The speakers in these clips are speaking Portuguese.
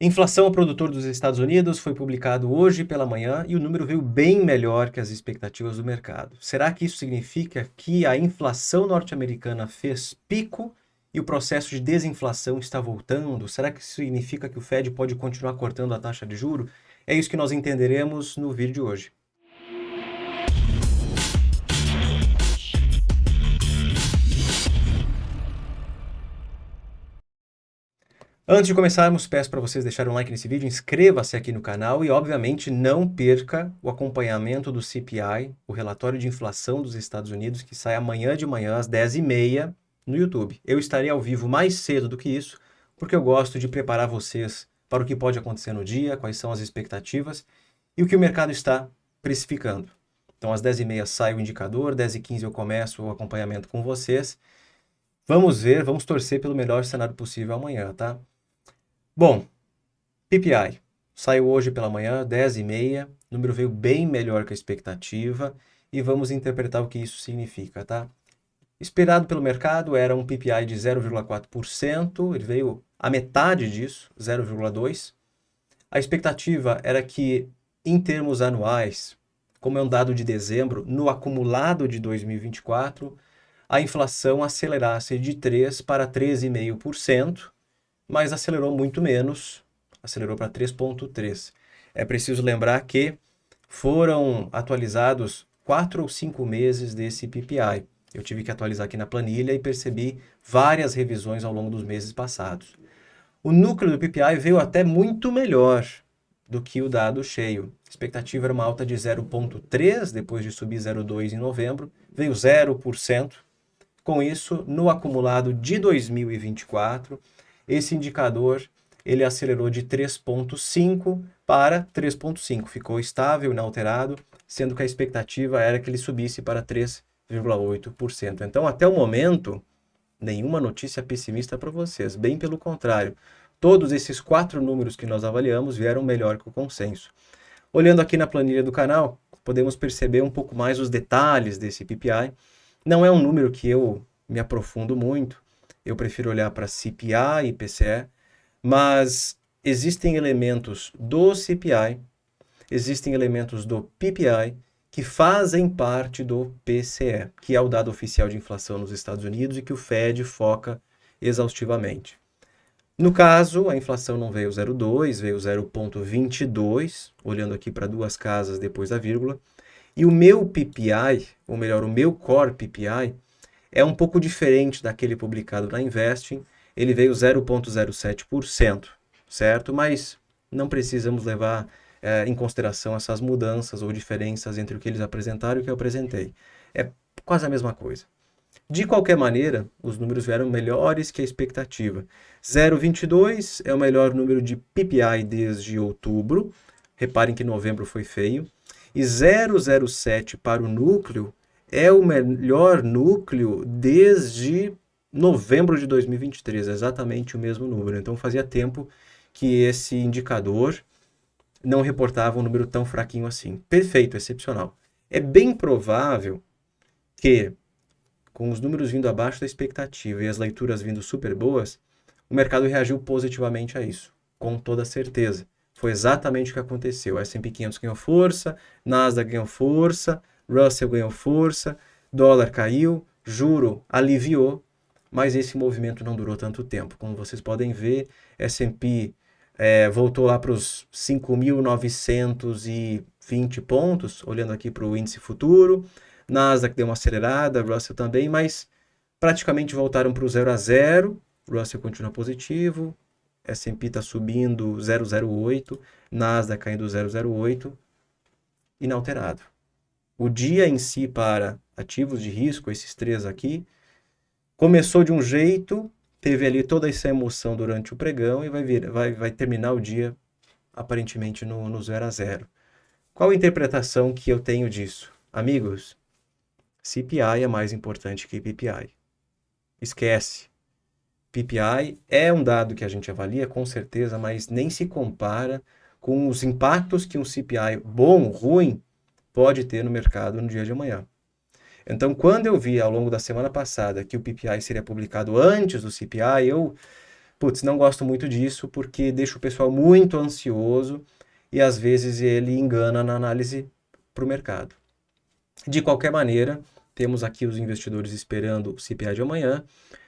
Inflação ao produtor dos Estados Unidos foi publicado hoje pela manhã e o número veio bem melhor que as expectativas do mercado. Será que isso significa que a inflação norte-americana fez pico e o processo de desinflação está voltando? Será que isso significa que o Fed pode continuar cortando a taxa de juro? É isso que nós entenderemos no vídeo de hoje. Antes de começarmos, peço para vocês deixarem um like nesse vídeo, inscreva-se aqui no canal e, obviamente, não perca o acompanhamento do CPI, o relatório de inflação dos Estados Unidos, que sai amanhã de manhã às 10h30 no YouTube. Eu estarei ao vivo mais cedo do que isso, porque eu gosto de preparar vocês para o que pode acontecer no dia, quais são as expectativas e o que o mercado está precificando. Então, às 10h30 sai o indicador, 10h15 eu começo o acompanhamento com vocês. Vamos ver, vamos torcer pelo melhor cenário possível amanhã, tá? Bom, PPI saiu hoje pela manhã, 10h30, o número veio bem melhor que a expectativa e vamos interpretar o que isso significa, tá? Esperado pelo mercado era um PPI de 0,4%, ele veio a metade disso, 0,2%. A expectativa era que, em termos anuais, como é um dado de dezembro, no acumulado de 2024, a inflação acelerasse de 3% para 13,5%, mas acelerou muito menos, acelerou para 3,3%. É preciso lembrar que foram atualizados 4 ou 5 meses desse PPI. Eu tive que atualizar aqui na planilha e percebi várias revisões ao longo dos meses passados. O núcleo do PPI veio até muito melhor do que o dado cheio. A expectativa era uma alta de 0,3%, depois de subir 0,2% em novembro, veio 0%. Com isso, no acumulado de 2024, esse indicador ele acelerou de 3,5 para 3,5, ficou estável, inalterado, sendo que a expectativa era que ele subisse para 3,8%. Então, até o momento, nenhuma notícia pessimista para vocês, bem pelo contrário. Todos esses 4 números que nós avaliamos vieram melhor que o consenso. Olhando aqui na planilha do canal, podemos perceber um pouco mais os detalhes desse PPI. Não é um número que eu me aprofundo muito, eu prefiro olhar para CPI e PCE, mas existem elementos do CPI, existem elementos do PPI que fazem parte do PCE, que é o dado oficial de inflação nos Estados Unidos e que o Fed foca exaustivamente. No caso, a inflação não veio 0,2, veio 0,22, olhando aqui para duas casas depois da vírgula, e o meu PPI, ou melhor, o meu Core PPI, é um pouco diferente daquele publicado na Investing. Ele veio 0,07%, certo? Mas não precisamos levar em consideração essas mudanças ou diferenças entre o que eles apresentaram e o que eu apresentei. É quase a mesma coisa. De qualquer maneira, os números vieram melhores que a expectativa. 0,22 é o melhor número de PPI desde outubro. Reparem que novembro foi feio. E 0,07 para o núcleo é o melhor núcleo desde novembro de 2023, exatamente o mesmo número. Então fazia tempo que esse indicador não reportava um número tão fraquinho assim. Perfeito, excepcional. É bem provável que, com os números vindo abaixo da expectativa e as leituras vindo super boas, o mercado reagiu positivamente a isso, com toda certeza. Foi exatamente o que aconteceu. O S&P 500 ganhou força, Nasdaq ganhou força, Russell ganhou força, dólar caiu, juro aliviou, mas esse movimento não durou tanto tempo. Como vocês podem ver, S&P voltou lá para os 5.920 pontos, olhando aqui para o índice futuro, Nasdaq deu uma acelerada, Russell também, mas praticamente voltaram para o 0 a 0, Russell continua positivo, S&P está subindo 0,08, Nasdaq caindo 0,08, inalterado. O dia em si para ativos de risco, esses três aqui, começou de um jeito, teve ali toda essa emoção durante o pregão e vai terminar o dia aparentemente no 0 a 0. Qual a interpretação que eu tenho disso? Amigos, CPI é mais importante que PPI. Esquece. PPI é um dado que a gente avalia, com certeza, mas nem se compara com os impactos que um CPI bom, ruim, pode ter no mercado no dia de amanhã. Então, quando eu vi ao longo da semana passada que o PPI seria publicado antes do CPI, eu putz, não gosto muito disso porque deixa o pessoal muito ansioso e às vezes ele engana na análise para o mercado. De qualquer maneira, temos aqui os investidores esperando o CPI de amanhã,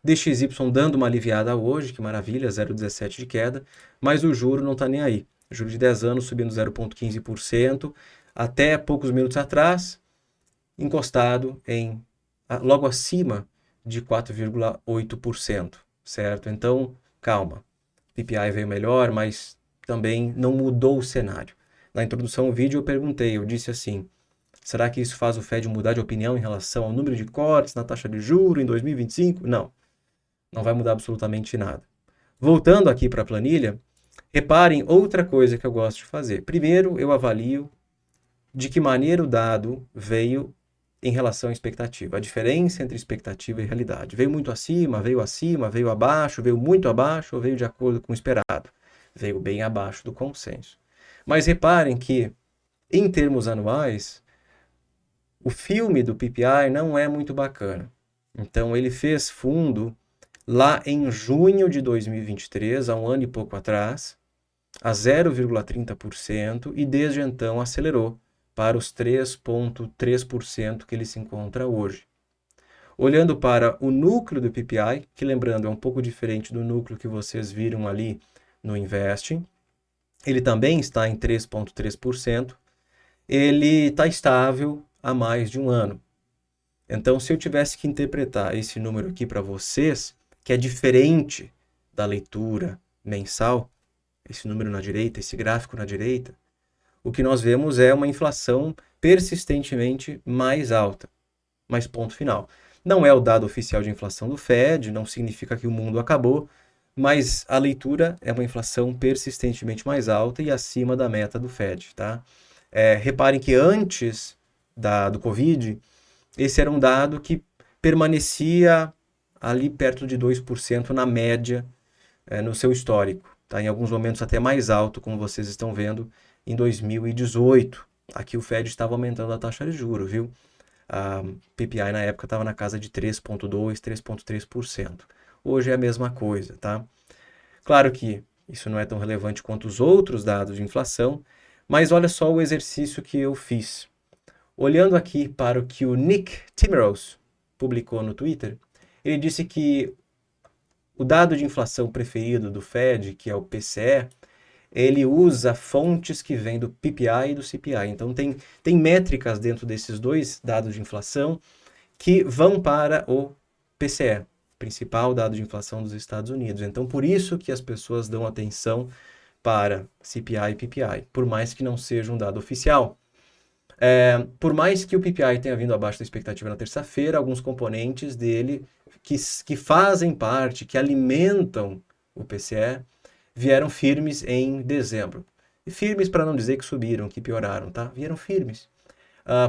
DXY dando uma aliviada hoje, que maravilha, 0,17 de queda, mas o juro não está nem aí. O juro de 10 anos subindo 0,15%, até poucos minutos atrás, encostado em logo acima de 4,8%, certo? Então, calma. PPI veio melhor, mas também não mudou o cenário. Na introdução ao vídeo eu perguntei, eu disse assim: será que isso faz o Fed mudar de opinião em relação ao número de cortes na taxa de juros em 2025? Não, não vai mudar absolutamente nada. Voltando aqui para a planilha, reparem outra coisa que eu gosto de fazer. Primeiro, eu avalio de que maneira o dado veio em relação à expectativa. A diferença entre expectativa e realidade. Veio muito acima, veio abaixo, veio muito abaixo ou veio de acordo com o esperado? Veio bem abaixo do consenso. Mas reparem que, em termos anuais, o filme do PPI não é muito bacana. Então, ele fez fundo lá em junho de 2023, há um ano e pouco atrás, a 0,30% e desde então acelerou para os 3,3% que ele se encontra hoje. Olhando para o núcleo do PPI, que lembrando é um pouco diferente do núcleo que vocês viram ali no Investing, ele também está em 3,3%, ele está estável há mais de um ano. Então, se eu tivesse que interpretar esse número aqui para vocês, que é diferente da leitura mensal, esse número na direita, esse gráfico na direita, o que nós vemos é uma inflação persistentemente mais alta. Mas ponto final. Não é o dado oficial de inflação do Fed, não significa que o mundo acabou, mas a leitura é uma inflação persistentemente mais alta e acima da meta do Fed, tá? Reparem que antes do Covid, esse era um dado que permanecia ali perto de 2% na média no seu histórico. Tá? Em alguns momentos até mais alto, como vocês estão vendo, em 2018. Aqui o Fed estava aumentando a taxa de juros, viu? A PPI na época estava na casa de 3,2%, 3,3%. Hoje é a mesma coisa, tá? Claro que isso não é tão relevante quanto os outros dados de inflação, mas olha só o exercício que eu fiz. Olhando aqui para o que o Nick Timiraos publicou no Twitter, ele disse que o dado de inflação preferido do Fed, que é o PCE, ele usa fontes que vêm do PPI e do CPI. Então, tem métricas dentro desses dois dados de inflação que vão para o PCE, principal dado de inflação dos Estados Unidos. Então, por isso que as pessoas dão atenção para CPI e PPI, por mais que não seja um dado oficial. Por mais que o PPI tenha vindo abaixo da expectativa na terça-feira, alguns componentes dele que fazem parte, que alimentam o PCE, vieram firmes em dezembro. E firmes para não dizer que subiram, que pioraram, tá? Vieram firmes.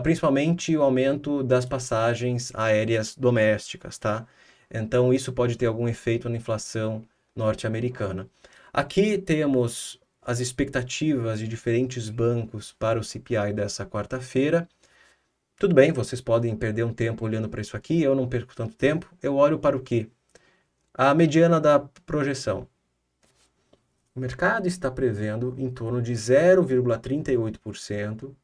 Principalmente o aumento das passagens aéreas domésticas, tá? Então isso pode ter algum efeito na inflação norte-americana. Aqui temos as expectativas de diferentes bancos para o CPI dessa quarta-feira. Tudo bem, vocês podem perder um tempo olhando para isso aqui, eu não perco tanto tempo. Eu olho para o quê? A mediana da projeção. O mercado está prevendo em torno de 0,38%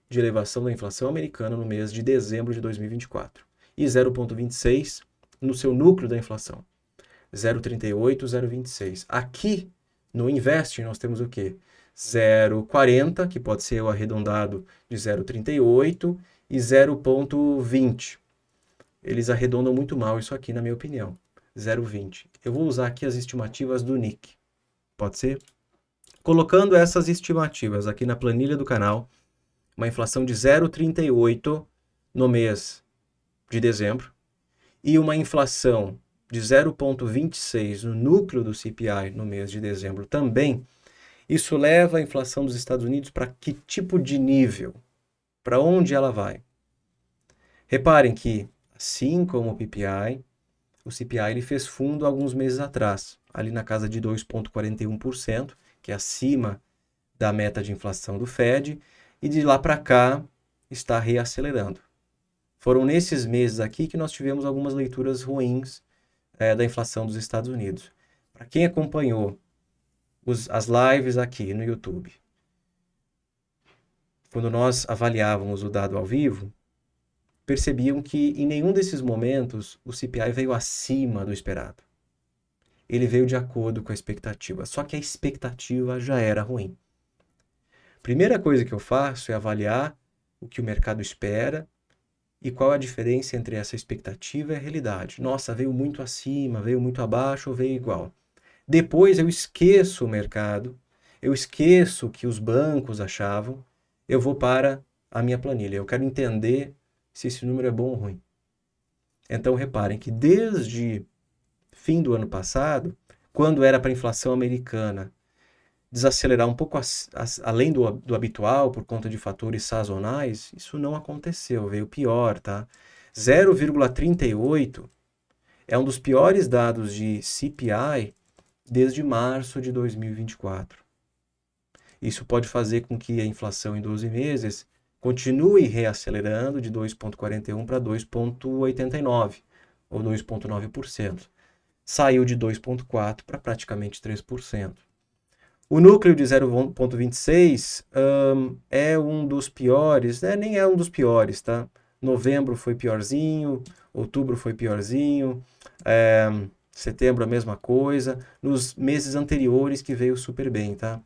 de elevação da inflação americana no mês de dezembro de 2024 e 0,26% no seu núcleo da inflação. 0,38, 0,26. Aqui no Invest nós temos o quê? 0,40, que pode ser o arredondado de 0,38 e 0,20. Eles arredondam muito mal isso aqui, na minha opinião. 0,20. Eu vou usar aqui as estimativas do Nick. Pode ser? Colocando essas estimativas aqui na planilha do canal, uma inflação de 0,38 no mês de dezembro e uma inflação de 0,26 no núcleo do CPI no mês de dezembro também, isso leva a inflação dos Estados Unidos para que tipo de nível? Para onde ela vai? Reparem que, assim como o PPI, o CPI ele fez fundo alguns meses atrás, ali na casa de 2,41%, que é acima da meta de inflação do Fed, e de lá para cá está reacelerando. Foram nesses meses aqui que nós tivemos algumas leituras ruins da inflação dos Estados Unidos. Para quem acompanhou as lives aqui no YouTube, quando nós avaliávamos o dado ao vivo, percebiam que em nenhum desses momentos o CPI veio acima do esperado. Ele veio de acordo com a expectativa, só que a expectativa já era ruim. Primeira coisa que eu faço é avaliar o que o mercado espera e qual a diferença entre essa expectativa e a realidade. Nossa, veio muito acima, veio muito abaixo ou veio igual. Depois eu esqueço o mercado, eu esqueço o que os bancos achavam, eu vou para a minha planilha. Eu quero entender se esse número é bom ou ruim. Então reparem que desde fim do ano passado, quando era para a inflação americana desacelerar um pouco além do habitual por conta de fatores sazonais, isso não aconteceu, veio pior, tá? 0,38 é um dos piores dados de CPI desde março de 2024. Isso pode fazer com que a inflação em 12 meses continue reacelerando de 2,41 para 2,89, ou 2,9%. Saiu de 2,4% para praticamente 3%. O núcleo de 0,26 é um dos piores, né? Nem é um dos piores, tá? Novembro foi piorzinho, outubro foi piorzinho, setembro a mesma coisa, nos meses anteriores que veio super bem, tá?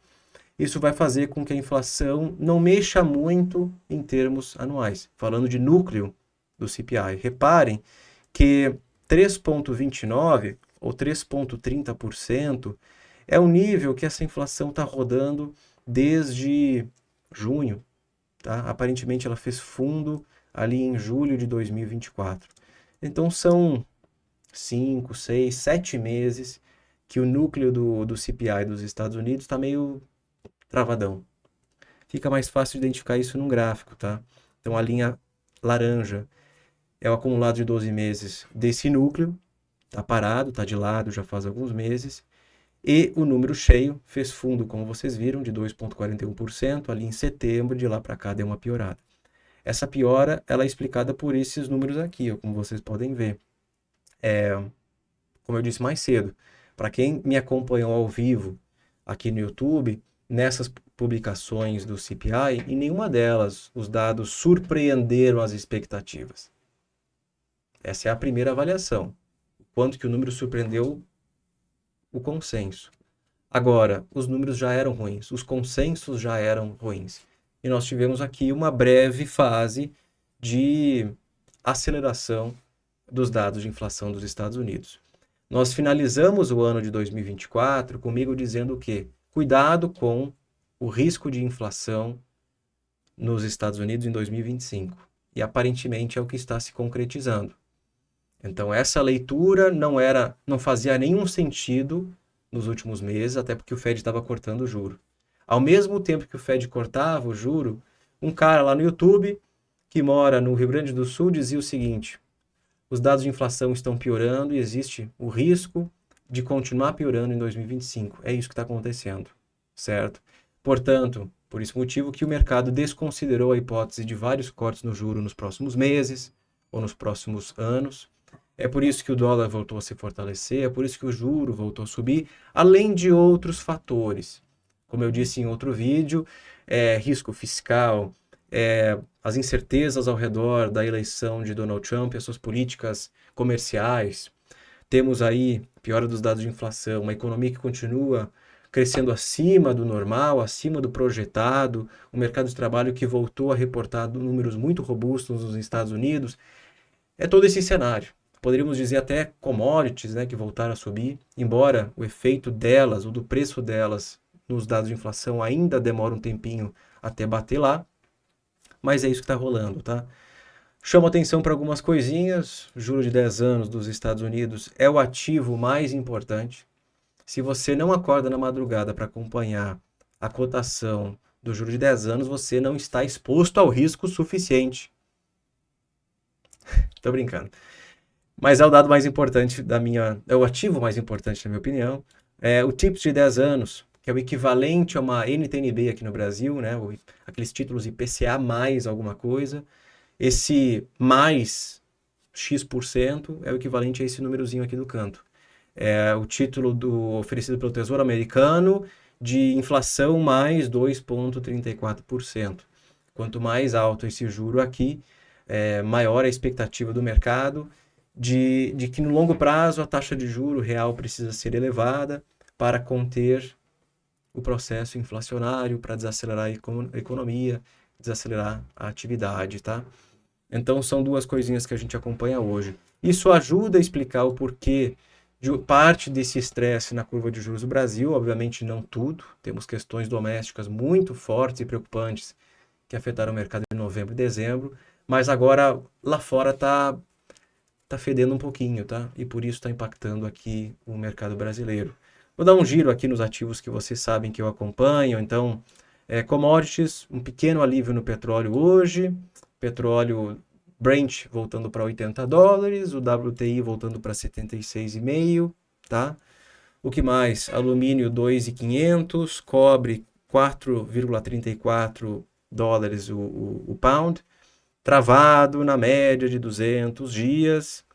Isso vai fazer com que a inflação não mexa muito em termos anuais. Falando de núcleo do CPI, reparem que 3,29 ou 3,30% é o nível que essa inflação está rodando desde junho. Tá? Aparentemente ela fez fundo ali em julho de 2024. Então são 5, 6, 7 meses que o núcleo do CPI dos Estados Unidos está meio travadão. Fica mais fácil de identificar isso num gráfico, tá? Então a linha laranja é o acumulado de 12 meses desse núcleo, tá parado, tá de lado já faz alguns meses, e o número cheio fez fundo, como vocês viram, de 2,41%, ali em setembro, de lá para cá deu uma piorada. Essa piora ela é explicada por esses números aqui, ó, como vocês podem ver. Como eu disse mais cedo, para quem me acompanhou ao vivo aqui no YouTube, nessas publicações do CPI, em nenhuma delas os dados surpreenderam as expectativas. Essa é a primeira avaliação. O quanto que o número surpreendeu o consenso. Agora, os números já eram ruins, os consensos já eram ruins. E nós tivemos aqui uma breve fase de aceleração dos dados de inflação dos Estados Unidos. Nós finalizamos o ano de 2024 comigo dizendo que cuidado com o risco de inflação nos Estados Unidos em 2025. E aparentemente é o que está se concretizando. Então essa leitura não fazia nenhum sentido nos últimos meses, até porque o Fed estava cortando o juro. Ao mesmo tempo que o Fed cortava o juro, um cara lá no YouTube, que mora no Rio Grande do Sul, dizia o seguinte: os dados de inflação estão piorando e existe o risco de continuar piorando em 2025. É isso que está acontecendo, certo? Portanto, por esse motivo que o mercado desconsiderou a hipótese de vários cortes no juro nos próximos meses ou nos próximos anos. É por isso que o dólar voltou a se fortalecer, é por isso que o juro voltou a subir, além de outros fatores. Como eu disse em outro vídeo, risco fiscal, as incertezas ao redor da eleição de Donald Trump e as suas políticas comerciais. Temos aí piora dos dados de inflação, uma economia que continua crescendo acima do normal, acima do projetado, um mercado de trabalho que voltou a reportar números muito robustos nos Estados Unidos. É todo esse cenário. Poderíamos dizer até commodities, né, que voltaram a subir, embora o efeito delas, ou do preço delas, nos dados de inflação ainda demora um tempinho até bater lá, mas é isso que está rolando, tá? Chamo atenção para algumas coisinhas. Juro de 10 anos dos Estados Unidos é o ativo mais importante. Se você não acorda na madrugada para acompanhar a cotação do juro de 10 anos, você não está exposto ao risco suficiente. Tô brincando. Mas é o dado mais importante é o ativo mais importante, na minha opinião. É o TIPS de 10 anos, que é o equivalente a uma NTNB aqui no Brasil, né? Aqueles títulos IPCA mais alguma coisa. Esse mais X% é o equivalente a esse númerozinho aqui do canto. É o título oferecido pelo Tesouro Americano de inflação mais 2,34%. Quanto mais alto esse juro aqui, maior a expectativa do mercado de que no longo prazo a taxa de juro real precisa ser elevada para conter o processo inflacionário, para desacelerar a economia, desacelerar a atividade, tá? Então são duas coisinhas que a gente acompanha hoje. Isso ajuda a explicar o porquê de parte desse estresse na curva de juros do Brasil, obviamente não tudo, temos questões domésticas muito fortes e preocupantes que afetaram o mercado em novembro e dezembro, mas agora lá fora tá fedendo um pouquinho, tá? E por isso está impactando aqui o mercado brasileiro. Vou dar um giro aqui nos ativos que vocês sabem que eu acompanho. Então, commodities, um pequeno alívio no petróleo hoje, petróleo Brent voltando para $80, o WTI voltando para 76,5, tá? O que mais? Alumínio 2.500, cobre 4,34 dólares o pound, travado na média de 200 dias.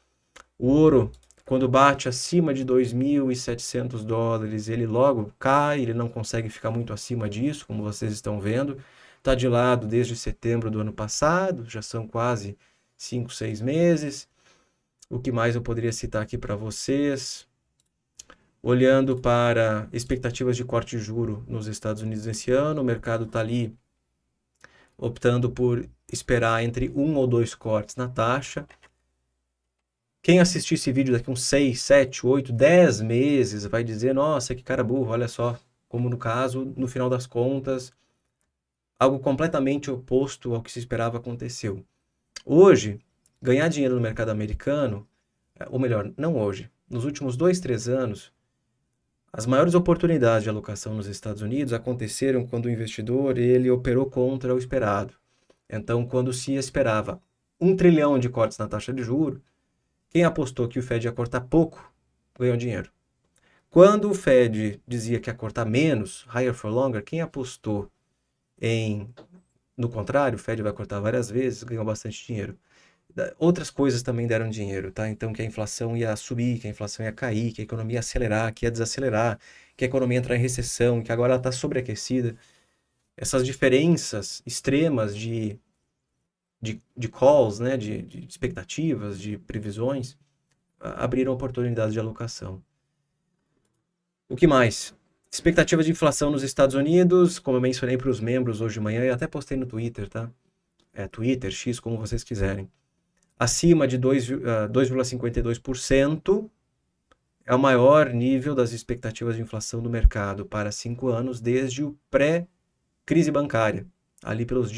O ouro, quando bate acima de 2.700 dólares, ele logo cai, ele não consegue ficar muito acima disso, como vocês estão vendo. Está de lado desde setembro do ano passado, já são quase 5, 6 meses. O que mais eu poderia citar aqui para vocês? Olhando para expectativas de corte de juro nos Estados Unidos esse ano, o mercado está ali optando por esperar entre 1 ou 2 cortes na taxa. Quem assistir esse vídeo daqui uns 6, 7, 8, 10 meses vai dizer, nossa, que cara burro, olha só. Como no caso, no final das contas, algo completamente oposto ao que se esperava aconteceu. Hoje, ganhar dinheiro no mercado americano, ou melhor, não hoje, nos últimos 2, 3 anos, as maiores oportunidades de alocação nos Estados Unidos aconteceram quando o investidor ele operou contra o esperado. Então, quando se esperava 1 trilhão de cortes na taxa de juros, quem apostou que o Fed ia cortar pouco, ganhou dinheiro. Quando o Fed dizia que ia cortar menos, higher for longer, quem apostou no contrário, o Fed vai cortar várias vezes, ganhou bastante dinheiro. Outras coisas também deram dinheiro, tá? Então que a inflação ia subir, que a inflação ia cair, que a economia ia acelerar, que ia desacelerar, que a economia ia entrar em recessão, que agora ela está sobreaquecida. Essas diferenças extremas de calls, né? de expectativas, de previsões, abriram oportunidades de alocação. O que mais? Expectativas de inflação nos Estados Unidos, como eu mencionei para os membros hoje de manhã, e até postei no Twitter, tá? Twitter, X, como vocês quiserem. Acima de 2,52% é o maior nível das expectativas de inflação do mercado para 5 anos desde o pré-crise bancária, ali pelos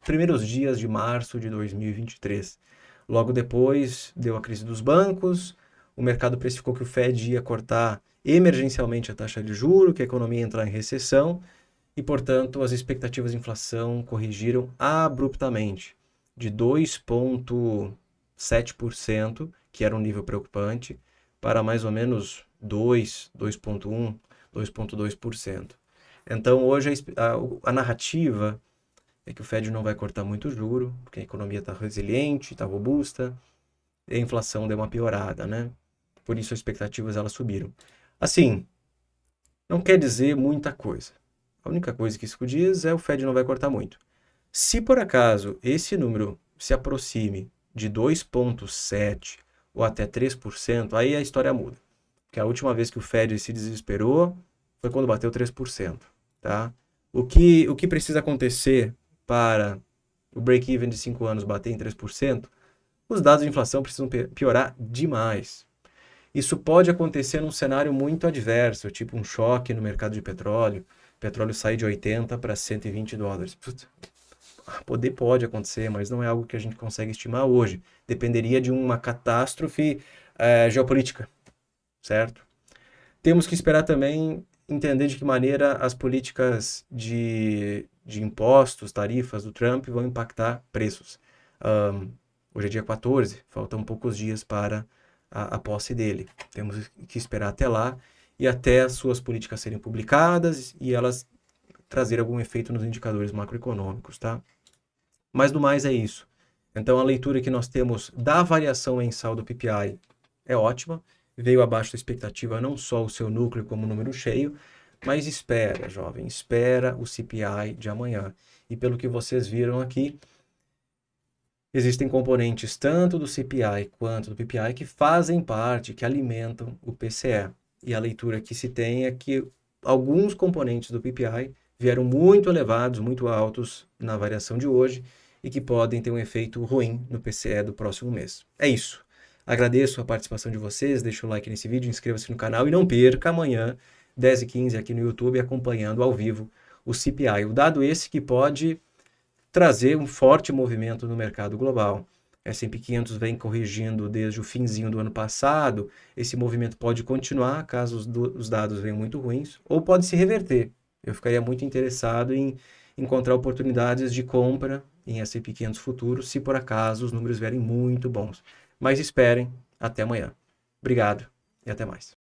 primeiros dias de março de 2023. Logo depois deu a crise dos bancos, o mercado precificou que o Fed ia cortar emergencialmente a taxa de juros, que a economia ia entrar em recessão e, portanto, as expectativas de inflação corrigiram abruptamente de 2,7%, que era um nível preocupante, para mais ou menos 2,1%, 2,2%. Então, hoje a narrativa é que o Fed não vai cortar muito juro, porque a economia está resiliente, está robusta, e a inflação deu uma piorada, né? Por isso as expectativas elas subiram. Assim, não quer dizer muita coisa. A única coisa que isso diz é o Fed não vai cortar muito. Se por acaso esse número se aproxime de 2,7% ou até 3%, aí a história muda. Porque a última vez que o Fed se desesperou foi quando bateu 3%. Tá? O que precisa acontecer para o break-even de 5 anos bater em 3%? Os dados de inflação precisam piorar demais. Isso pode acontecer num cenário muito adverso, tipo um choque no mercado de petróleo. O petróleo sai de 80 para 120 dólares. Pode acontecer, mas não é algo que a gente consegue estimar hoje. Dependeria de uma catástrofe geopolítica, certo? Temos que esperar também entender de que maneira as políticas de impostos, tarifas do Trump vão impactar preços. Hoje é dia 14, faltam poucos dias para a posse dele. Temos que esperar até lá e até as suas políticas serem publicadas e elas trazer algum efeito nos indicadores macroeconômicos, tá? Mas do mais é isso. Então a leitura que nós temos da variação mensal do PPI é ótima. veio abaixo da expectativa não só o seu núcleo como o número cheio, mas espera, jovem, espera o CPI de amanhã. E pelo que vocês viram aqui, existem componentes tanto do CPI quanto do PPI que fazem parte, que alimentam o PCE. E a leitura que se tem é que alguns componentes do PPI vieram muito elevados, muito altos na variação de hoje e que podem ter um efeito ruim no PCE do próximo mês. É isso. Agradeço a participação de vocês, deixa o like nesse vídeo, inscreva-se no canal e não perca amanhã, 10h15 aqui no YouTube, acompanhando ao vivo o CPI. O dado esse que pode trazer um forte movimento no mercado global. S&P 500 vem corrigindo desde o finzinho do ano passado, esse movimento pode continuar caso os dados venham muito ruins, ou pode se reverter. Eu ficaria muito interessado em encontrar oportunidades de compra em S&P 500 futuros, se por acaso os números vierem muito bons. Mas esperem, até amanhã. Obrigado e até mais.